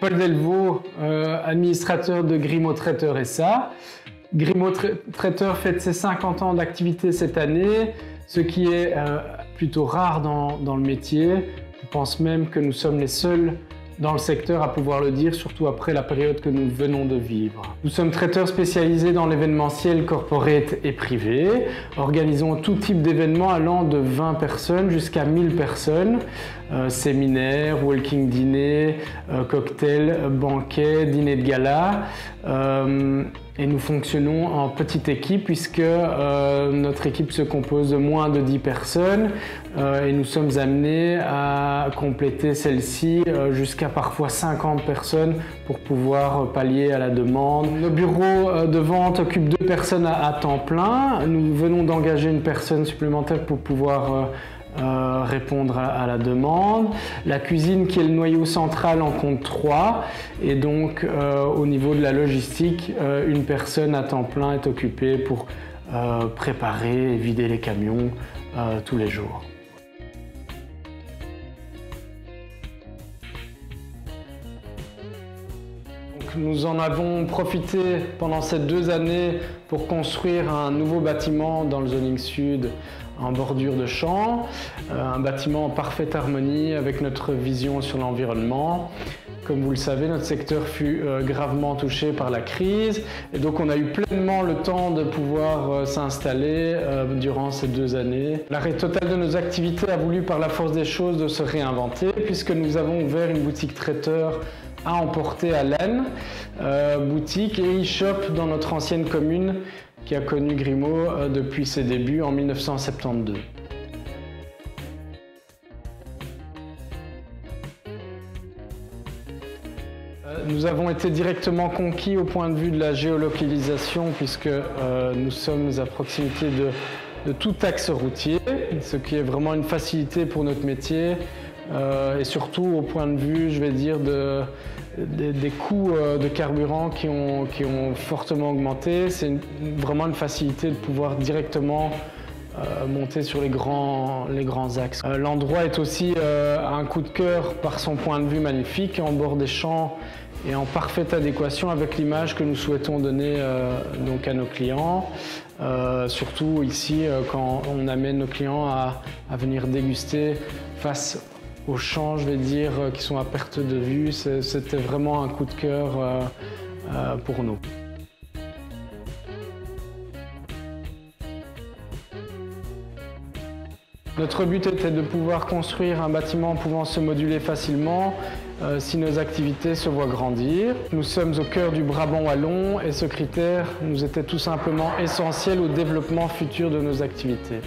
Paul Delvaux, administrateur de Grimaud Traiteur SA. Grimaud Traiteur fête ses 50 ans d'activité cette année, ce qui est plutôt rare dans le métier. Je pense même que nous sommes les seuls dans le secteur à pouvoir le dire, surtout après la période que nous venons de vivre. Nous sommes traiteurs spécialisés dans l'événementiel corporate et privé. Organisons tout type d'événements allant de 20 personnes jusqu'à 1000 personnes. Séminaires, walking dîner, cocktails, banquets, dîner de gala. Et nous fonctionnons en petite équipe puisque notre équipe se compose de moins de 10 personnes et nous sommes amenés à compléter celle-ci jusqu'à parfois 50 personnes pour pouvoir pallier à la demande. Nos bureaux de vente occupent 2 personnes à temps plein. Nous venons d'engager une personne supplémentaire pour pouvoir répondre à la demande. La cuisine, qui est le noyau central, en compte 3 et donc au niveau de la logistique, une personne à temps plein est occupée pour préparer et vider les camions tous les jours. Nous en avons profité pendant ces 2 années pour construire un nouveau bâtiment dans le zoning sud en bordure de champs, un bâtiment en parfaite harmonie avec notre vision sur l'environnement. Comme vous le savez, notre secteur fut gravement touché par la crise et donc on a eu pleinement le temps de pouvoir s'installer durant ces 2 années. L'arrêt total de nos activités a voulu par la force des choses de se réinventer puisque nous avons ouvert une boutique traiteur à emporter à Laine, boutique et e-shop dans notre ancienne commune qui a connu Grimaud depuis ses débuts en 1972. Nous avons été directement conquis au point de vue de la géolocalisation puisque nous sommes à proximité de tout axe routier, ce qui est vraiment une facilité pour notre métier et surtout au point de vue, je vais dire, des coûts de carburant qui ont fortement augmenté. C'est vraiment une facilité de pouvoir directement monter sur les grands axes. L'endroit est aussi un coup de cœur par son point de vue magnifique, en bord des champs et en parfaite adéquation avec l'image que nous souhaitons donner donc à nos clients. Surtout ici, quand on amène nos clients à venir déguster face aux champs, je vais dire, qui sont à perte de vue, c'était vraiment un coup de cœur pour nous. Notre but était de pouvoir construire un bâtiment pouvant se moduler facilement si nos activités se voient grandir. Nous sommes au cœur du Brabant wallon et ce critère nous était tout simplement essentiel au développement futur de nos activités.